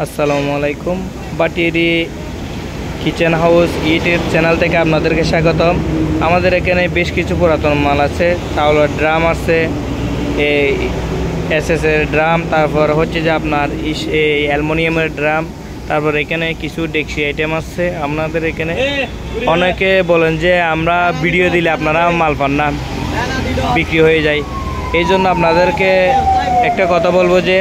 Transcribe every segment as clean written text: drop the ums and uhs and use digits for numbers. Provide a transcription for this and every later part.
আসসালামু আলাইকুম। Batiari kitchen house YouTube channel থেকে আপনাদেরকে স্বাগতম। আমাদের এখানে বেশ কিছু পুরাতন মাল আছে, চাউলের ড্রাম আছে, এই এসএসের ড্রাম, তারপর হচ্ছে যে আপনার এই অ্যালুমিনিয়ামের ড্রাম, তারপর এখানে কিছু ডেকচি আইটেম আছে। আপনাদের এখানে অনেকে বলেন যে আমরা ভিডিও দিলে আপনারা মাল পান না, বিক্রি হয়ে যায়। এই জন্য আপনাদেরকে একটা কথা বলবো যে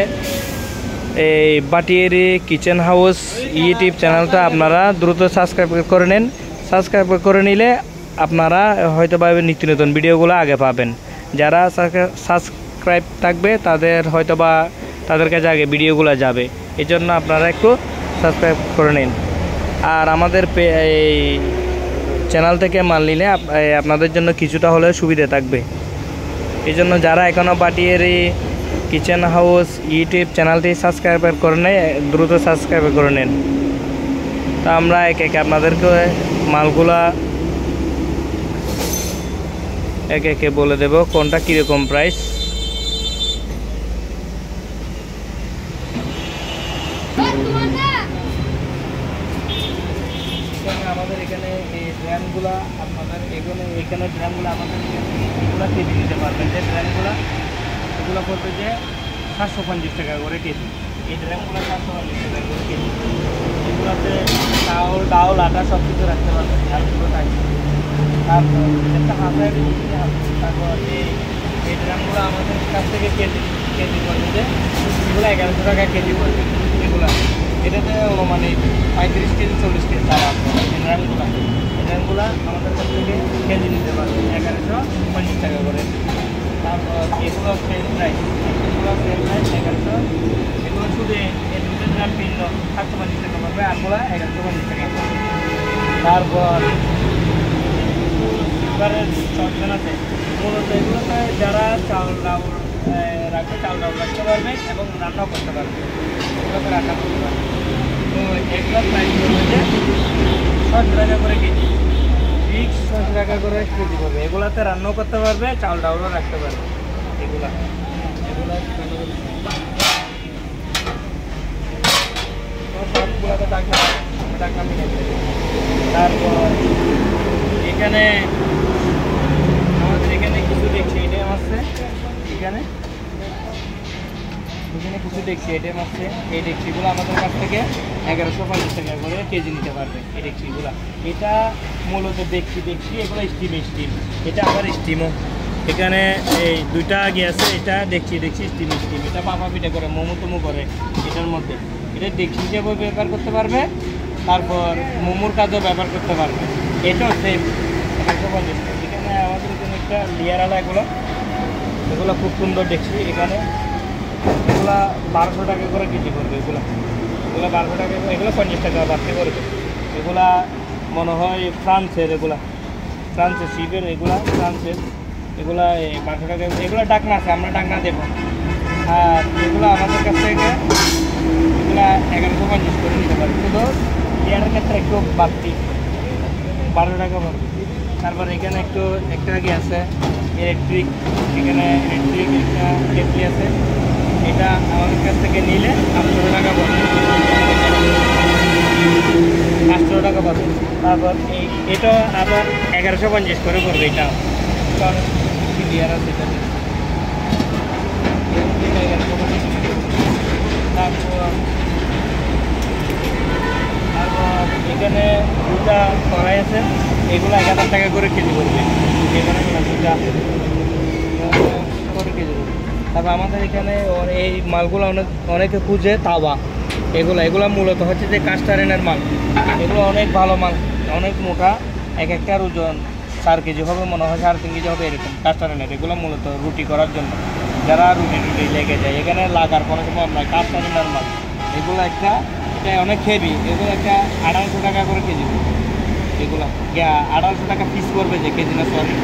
এই বাটিয়ারি কিচেন হাউস ইউটিউব চ্যানেলটা আপনারা দ্রুত সাবস্ক্রাইব করে নেন। সাবস্ক্রাইব করে নিলে আপনারা হয়তো বা নিত্য নতুন ভিডিওগুলো আগে পাবেন। যারা সাবস্ক্রাইব থাকবে তাদের হয়তো বা তাদের কাছে আগে ভিডিওগুলো যাবে। এই জন্য আপনারা একটু সাবস্ক্রাইব করে নিন। আর আমাদের এই চ্যানেল থেকে মাল নিলে আপনাদের জন্য কিছুটা হলেও সুবিধা থাকবে। এই জন্য যারা এখনও বাটিয়ারি কিচেন হাউস ইউটিউব চ্যানেলটি সাবস্ক্রাইব করে নেয়, দ্রুত সাবস্ক্রাইব করে নেন। তা আমরা একে একে আপনাদেরকে মালগুলা একে একে বলে দেব কোনটা কীরকম প্রাইস। আমাদের এখানে এই ড্রামগুলো আপনাদের এখানে ড্রামগুলো আমাদের এগুলো কেজি নিতে পারবেন। যে ড্রামগুলো এগুলো বলতে যে 750 টাকা করে কেজি। এই ড্রামগুলো 750 টাকা করে কেজি। এগুলোতে চাউল ডাউল আটা সব কিছু রাখতে পারবেন। ঝালগুলো থাকবে। তারপর একটা হাজার, তারপর এই ড্রামগুলো আমাদের কাছ থেকে কেজি পড়বে যে এগুলো 1100 টাকা কেজি পড়বে। এগুলো এটাতে মানে 35 কেজি 40 কেজি চাল আছে। এই ড্রামগুলো আমাদের কাছ থেকে কেজি নিতে পারবে 1150 টাকা করে। তারপর এগুলো সেল প্রাইস, এগুলো 1100। এগুলো শুধু এই দুটো ড্রাম ভিন্ন 750 টাকা পড়বে, আরগুলো 1150 টাকা পড়বে। তারপর এবারের চটজন আছে, মূলত এগুলোতে যারা চাউল ডাউল রাখতে পারবে এবং রান্নাও করতে পারবে, এগুলোতে রান্না করতে পারবে। তো এগুলো প্রাইস হচ্ছে 60 টাকা করে কেজি, ফিক্স 60 টাকা করে কেজি পড়বে। এগুলাতে রান্নাও করতে পারবে, চাউল ডাউলও রাখতে পারবে। সবগুলোতে টাকা তারপর এখানে আমাদের এখানে কিছু ডেকচি আইটেম আছে। এখানে কিছু ডেকচি আইটেম আছে। এই ডেকচিগুলো আমাদের কাছ থেকে 1150 টাকা করে কেজি নিতে পারবে। এই ডেকচিগুলো এটা মূলত ডেকচি এগুলো স্টিম। এটা আবার স্টিমও। এখানে এই দুইটা আগে আছে, এটা ডেকচি স্টিম। এটা পাপা পিঠা করে, মোমো করে। এটার মধ্যে এটা ডেকচি হিসেবে ব্যবহার করতে পারবে, তারপর মোমোর কাজও ব্যবহার করতে পারবে। এটাও সেম 150 টাকা। এখানে আমাদের এখানে একটা লেয়ারওয়ালা এগুলো খুব সুন্দর ডেকচি। এখানে এগুলো 1200 টাকা করে কেজি করবে। এগুলো 1200 টাকা, এগুলো 50 টাকা বাড়তে করবে। এগুলা মনে হয় ফ্রান্সের, ফ্রান্সের শিপের, ফ্রান্সের। এগুলা 1200 টাকা। এগুলো ডাকনা আছে, আমরা ডাকনা দেবো। আর এগুলো আমাদের কাছ থেকে এগুলো 1150 করে নিতে পারি। শুধু লেয়ারের ক্ষেত্রে একটু বাড়তি 12 টাকা পড়বে। তারপর এখানে একটা আগে আছে ইলেকট্রিক। এখানে ইলেকট্রিক একটা কেটলি আছে, এটা আমাদের কাছ থেকে নিলে 800 টাকা পড়বে, 800 টাকা পড়বে। তারপর এটা আবার 1150 করে পড়বে। এটা লেয়ার আছে, তারপর এখানে দুটা কড়াই আছে, এগুলো 1000 টাকা করে কেজি পড়বে। এখানে দুটা করে কেজি পড়বে। তারপর আমাদের এখানে এই মালগুলো অনেকে খুঁজে তাওয়া। এগুলো মূলত হচ্ছে যে কাস্ট আয়রনের মাল। এগুলো অনেক ভালো মাল, অনেক মোটা। একটার ওজন 4 কেজি হবে, মনে হয় 3.5 কেজি হবে, এরকম কাস্ট আয়রনের। এগুলো মূলত রুটি করার জন্য, যারা রুটি লেগে যায়, এখানে লাগার কোনো সম্ভব নয়। কাস্ট আয়রনের মাল এগুলো এটা অনেক হেভি। এগুলো একটা 250 টাকা করে কেজি। এগুলো 250 টাকা পিস করবে, যে কেজি না, সরি।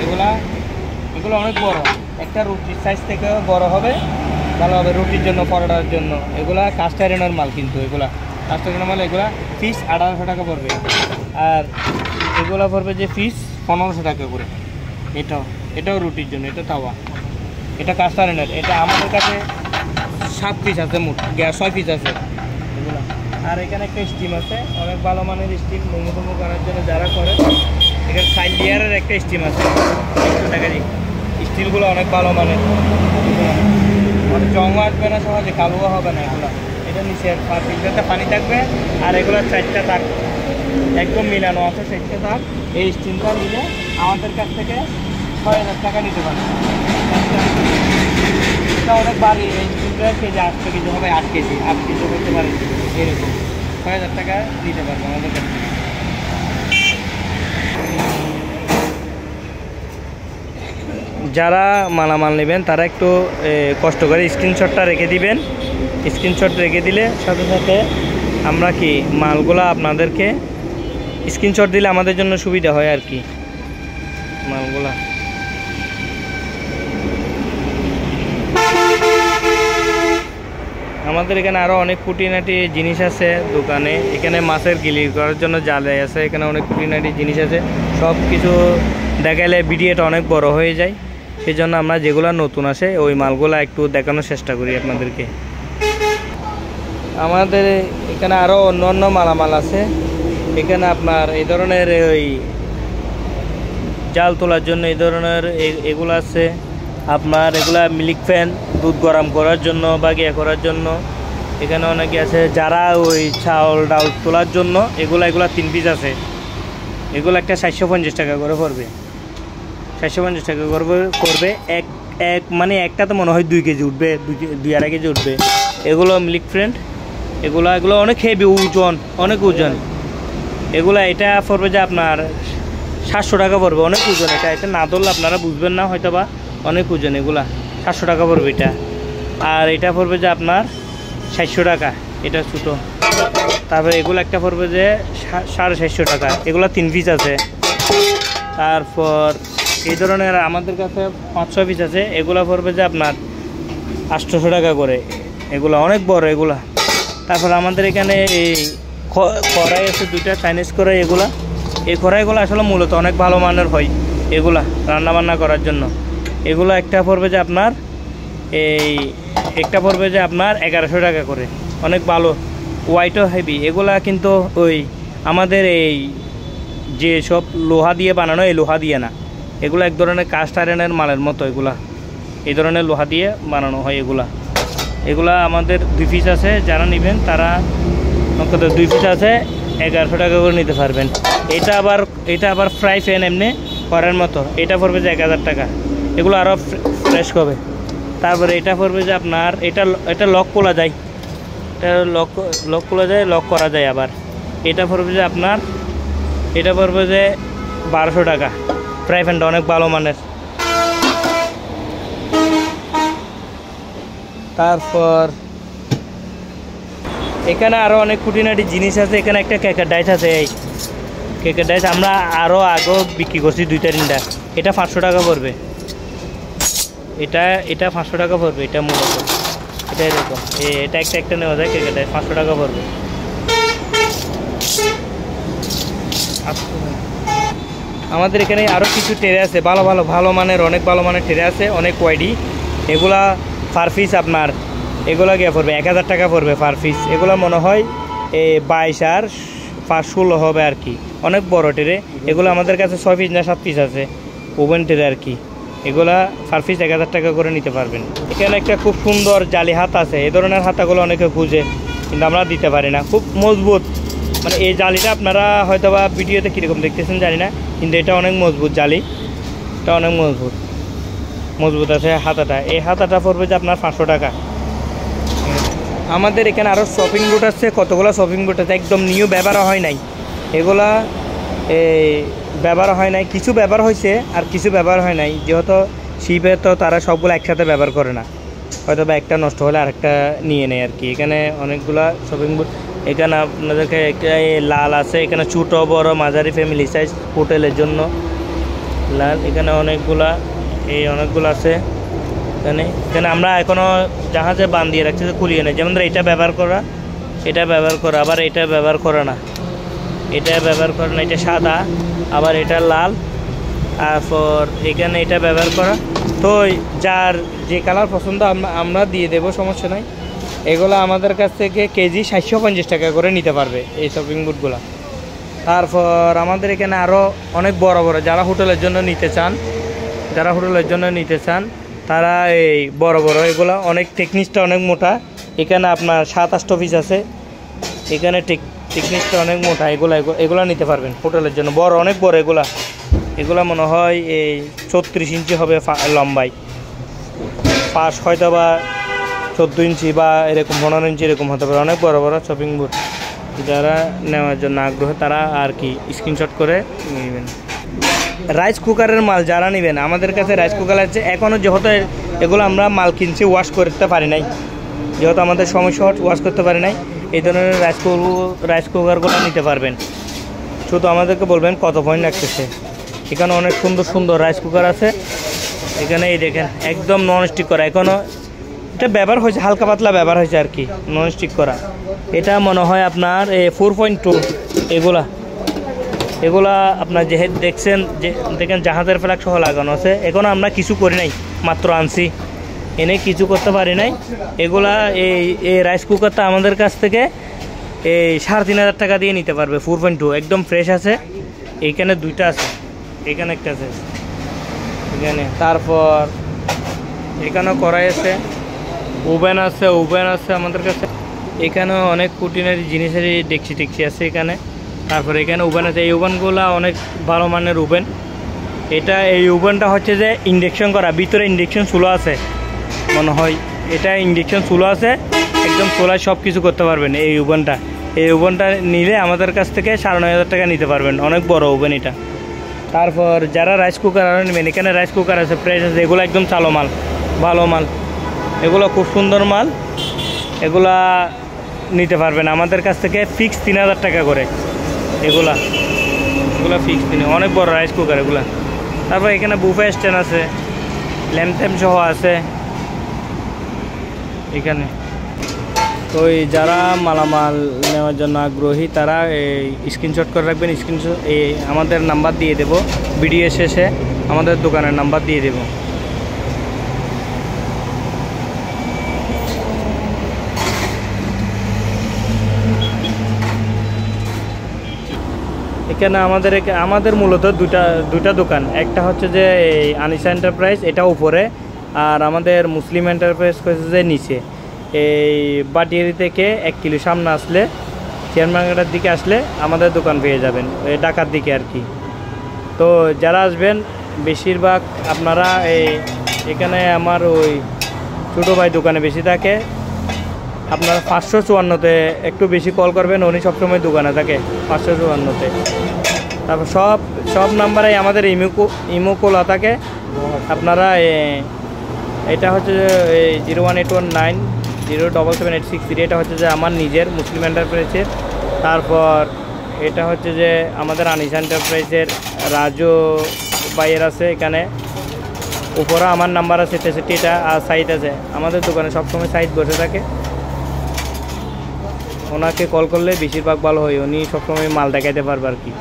এগুলো অনেক বড়, একটা রুটির সাইজ থেকে বড় হবে, ভালো হবে রুটির জন্য, পরোটার জন্য। এগুলা কাস্ট আয়রনের মাল, কিন্তু এগুলা কাস্ট আয়রনের মাল। এগুলা পিস 1800 টাকা পড়বে। আর এগুলো পড়বে যে পিস 1500 টাকা করে। এটাও রুটির জন্য, এটা তাওয়া। এটা কাস্ট আয়রনের। এটা আমাদের কাছে 7 পিস আছে, মোট 6 পিস আছে। আর এখানে একটা স্টিম আছে, অনেক ভালো মানের স্টিম, মোমো টোমো করার জন্য যারা করে। এখানে 4 লেয়ারের একটা স্টিম আছে, একটু টাকা দিই। স্টিলগুলো অনেক ভালো মানের, মানে জমা আসবে না, সহজে কালোও হবে না এগুলো। এটা নিচে ফিল্টারটা পানি থাকবে, আর এগুলো 4টা তাক একদম মিলানো আছে, 4টা তাক। এই স্টিমটা নিলে আমাদের কাছ থেকে 6,000 টাকা নিতে পারে। এটা অনেক বাড়ি, এই স্টিমটা কেজি 8 কেজি হবে, 8 কেজি করতে পারে, এরকম 6,000 টাকা নিতে পারবে আমাদের কাছ থেকে। যারা মালামাল নেবেন তারা একটু কষ্ট করে স্ক্রিনশটটা রেখে দিবেন। স্ক্রিনশট রেখে দিলে সাথে সাথে আমরা কি মালগুলো আপনাদেরকে স্ক্রিনশট দিলে আমাদের জন্য সুবিধা হয় আর কি। মালগুলা আমাদের এখানে আরও অনেক খুঁটিনাটি জিনিস আছে দোকানে। এখানে মাছের গিলি করার জন্য জালে আছে, এখানে অনেক খুঁটিনাটি জিনিস আছে। সব কিছু দেখাইলে ভিডিওটা অনেক বড় হয়ে যায়, সেই জন্য আমরা যেগুলো নতুন আসে ওই মালগুলো একটু দেখানোর চেষ্টা করি আপনাদেরকে। আমাদের এখানে আরও অন্য অন্য মালামাল আছে। এখানে আপনার এই ধরনের ওই জাল তোলার জন্য এই ধরনের এগুলো আছে আপনার। এগুলা মিল্ক ফ্যান, দুধ গরম করার জন্য বা ইয়ে করার জন্য। এখানে অনেকে আছে যারা ওই চাউল ডাল তোলার জন্য, এগুলা 3 পিস আছে। এগুলো একটা 750 টাকা করে পড়বে, 750 টাকা করবে। এক মানে একটা তো মনে হয় 2 কেজি উঠবে, 2-2.5 কেজি উঠবে। এগুলো মিল্ক ফ্রেন্ড, এগুলো অনেক হেভি, ওজন অনেক ওজন। এটা পড়বে যে আপনার 700 টাকা পড়বে, অনেক ওজন। এটা না ধরলে আপনারা বুঝবেন না হয়তো বা, অনেক ওজন। এগুলা 700 টাকা পড়বে এটা। আর এটা পড়বে যে আপনার 700 টাকা, এটা ছোটো। তারপরে এগুলো একটা পড়বে যে 750 টাকা, এগুলো 3 পিস আছে। তারপর এই ধরনের আমাদের কাছে 500 পিস আছে, এগুলো পড়বে যে আপনার 800 টাকা করে। এগুলো অনেক বড় এগুলা। তারপর আমাদের এখানে এই কড়াই আছে 2টা, চাইনিজ কড়াই। এই কড়াইগুলো আসলে মূলত অনেক ভালো মানের হয়, এগুলা রান্নাবান্না করার জন্য। এগুলো একটা পড়বে যে আপনার 1100 টাকা করে, অনেক ভালো, ওয়াইটও হেভি। এগুলা কিন্তু ওই আমাদের এই যে সব লোহা দিয়ে বানানো, এই লোহা দিয়ে না, এগুলো এক ধরনের কাস্ট আয়রনের মালের মতো। এগুলা এই ধরনের লোহা দিয়ে বানানো হয়। এগুলা আমাদের 2 পিস আছে, যারা নেবেন তারা 2 পিস আছে, 1100 টাকা করে নিতে পারবেন। এটা আবার ফ্রাই প্যান এমনি করার মতো, এটা পড়বে যে 1000 টাকা। এগুলো আরও ফ্রেশ হবে। তারপরে এটা পড়বে যে আপনার এটা লক খোলা যায়, লক করা যায় আবার। এটা পড়বে যে আপনার 1200 টাকা। ফ্রাই প্যানটা অনেক ভালো মানের। তারপর এখানে আরও অনেক খুঁটিনাটি জিনিস আছে। এখানে একটা কেকের ডাইস আছে, এই কেকের ডাইস আমরা আরও আগেও বিক্রি করছি 2-3টা। এটা 500 টাকা পড়বে। এটা 500 টাকা পড়বে। এটা মূলত এটা এরকম, এটা একটা নেওয়া যায়। কেকের ডাইস 500 টাকা পড়বে। আমাদের এখানে আরও কিছু ট্রে আছে, ভালো মানের, অনেক ভালো মানের ট্রে আছে, অনেক কোয়ালিটি। এগুলা পার পিস আপনার এগুলো গিয়ে পড়বে 1000 টাকা পড়বে পার পিস। এগুলো মনে হয় 22 আর 16 হবে আর কি, অনেক বড় ট্রে। এগুলো আমাদের কাছে 6 পিস না 7 পিস আছে, ওভেন ট্রে আর কি। এগুলা পার পিস 1000 টাকা করে নিতে পারবেন। এখানে একটা খুব সুন্দর জালি হাত আছে। এই ধরনের হাতাগুলো অনেকে খুঁজে, কিন্তু আমরা দিতে পারি না। খুব মজবুত, মানে এই জালিটা আপনারা হয়তো বা ভিডিওতে কীরকম দেখতেছেন জানি না, কিন্তু এটা অনেক মজবুত জালি। এটা অনেক মজবুত আছে হাতাটা। এই হাতাটা পড়বে যে আপনার 500 টাকা। আমাদের এখানে আরও শপিং বুট আছে, কতগুলো শপিং বুট আছে, একদম নিউ, ব্যবহার হয় নাই। এগুলা ব্যবহার হয় নাই, কিছু ব্যবহার হয়েছে আর কিছু ব্যবহার হয় নাই। যেহেতু শিপে তো তারা সবগুলো একসাথে ব্যবহার করে না, হয়তো বা একটা নষ্ট হলে আরেকটা নিয়ে নেয় আর কি। এখানে অনেকগুলা শপিং বুট। এখানে আপনাদেরকে একটা লাল আছে, এখানে ছোটো বড় মাঝারি ফ্যামিলি সাইজ হোটেলের জন্য লাল। এখানে অনেকগুলো আছে। এখানে আমরা এখনও জাহাজে বান্ধিয়ে রাখছি, খুলিয়ে নেই। যেমন এটা ব্যবহার করা, আবার এটা ব্যবহার করা না, এটা সাদা, আবার এটা লাল। তারপর এখানে এটা ব্যবহার করা। তো যার যে কালার পছন্দ আমরা দিয়ে দেবো, সমস্যা নাই। এগুলো আমাদের কাছ থেকে কেজি 750 টাকা করে নিতে পারবে এই শপিং বুটগুলো। তারপর আমাদের এখানে আরও অনেক বড় বড় যারা হোটেলের জন্য নিতে চান তারা এই বড় বড় এগুলো অনেক টেকনিকটা অনেক মোটা। এখানে আপনার 7-8 পিস আছে, এখানে টেকনিকটা অনেক মোটা। এগুলো নিতে পারবেন হোটেলের জন্য, বড় অনেক বড় এগুলো মনে হয় এই 34 ইঞ্চি হবে লম্বাই, পাশ হয়তো বা 14 ইঞ্চি বা এরকম 15 ইঞ্চি এরকম হতে পারে। অনেক বড় বড় শপিং বুট, যারা নেওয়ার জন্য আগ্রহ তারা আর কি স্ক্রিনশট করে নেবেন। রাইস কুকারের মাল যারা নেবেন, আমাদের কাছে রাইস কুকার আছে এখনও, যেহেতু এগুলো আমরা মাল কিনছি ওয়াশ করতে পারি নাই, যেহেতু আমাদের সমস্যা ওয়াশ করতে পারি নাই, এই ধরনের রাইস কুকারগুলো নিতে পারবেন। শুধু আমাদেরকে বলবেন কত পয়েন্ট রাখতেছে। এখানে অনেক সুন্দর সুন্দর রাইস কুকার আছে। এখানে এই দেখেন একদম নন স্টিক করা, এখনও এটা ব্যবহার হয়েছে, হালকা পাতলা ব্যবহার হয়েছে আর কি, নন স্টিক করা। এটা মনে হয় আপনার 4.2। এগুলা আপনার যেহেতু দেখেন জাহাজের ফ্ল্যাগ সহ লাগানো আছে। এখনও আমরা কিছু করি নাই, মাত্র আনছি, এনে কিছু করতে পারি নাই। এগুলা এই রাইস কুকারটা আমাদের কাছ থেকে এই 3500 টাকা দিয়ে নিতে পারবে। 4.2 একদম ফ্রেশ আছে। এইখানে 2টা আছে, এখানে একটা আছে এখানে। তারপর এখানেও কড়াই আছে, ওভেন আছে আমাদের কাছে। এখানেও অনেক কুটিনারি জিনিসেরই ডেকচি আছে এখানে। তারপরে এখানে ওভেন আছে, এই ওভেনগুলো অনেক ভালো মানের ওভেন। এই ওভেনটা হচ্ছে যে ইন্ডাকশন করা, ভিতরে ইন্ডাকশন চুলো আছে মনে হয়, এটা ইন্ডাকশন চুলো আছে, একদম চুলায় সব কিছু করতে পারবেন। এই ওভেনটা নিলে আমাদের কাছ থেকে 9500 টাকা নিতে পারবেন, অনেক বড় ওভেন এটা। তারপর যারা রাইস কুকার আরও নেবেন, এখানে রাইস কুকার আছে, প্রেস আছে, এগুলো একদম চালো মাল, ভালো মাল, এগুলো খুব সুন্দর মাল। এগুলা নিতে পারবেন আমাদের কাছ থেকে ফিক্স 3000 টাকা করে। এগুলা ফিক্স অনেক বড় রাইস কুকার এগুলা। তারপর এখানে বুফে স্ট্যান্ড আছে, ল্যাম্প সহ আছে এখানে। তো যারা মালামাল নেওয়ার জন্য আগ্রহী তারা এই স্ক্রিনশট করে রাখবেন। আমাদের নাম্বার দিয়ে দেব, ভিডিও শেষে আমাদের দোকানের নাম্বার দিয়ে দেব। এখানে আমাদের মূলত দুটা দোকান। একটা হচ্ছে যে এই আনিসা এন্টারপ্রাইজ, এটা উপরে, আর আমাদের মুসলিম এন্টারপ্রাইজ হচ্ছে যে নিচে। এই বাটিয়ারি থেকে 1 কিলো সামনে আসলে, চেয়ারম্যানঘাটার দিকে আসলে আমাদের দোকান পেয়ে যাবেন, ঢাকার দিকে আর কি। তো যারা আসবেন বেশিরভাগ আপনারা এখানে আমার ওই ছোটো ভাই দোকানে বেশি থাকে, আপনারা 554-তে একটু বেশি কল করবেন, উনি সবসময় দোকানে থাকে 554-তে। তারপর সব নাম্বারে আমাদের ইমো খোলা থাকে। আপনারা এটা হচ্ছে 01819077863, এটা হচ্ছে যে আমার নিজের মুসলিম এন্টারপ্রাইজের। তারপর এটা হচ্ছে যে আমাদের আনিসা এন্টারপ্রাইজের রাজু ভাইয়ের আছে এখানে, উপরে আমার নাম্বার আছে 63টা, আর সাইট আছে। আমাদের দোকানে সবসময় সাইট বসে থাকে, ওনাকে কল করলে বেশিরভাগ ভালো হয়, উনি সবসময় মাল দেখাইতে পারবে আর কি।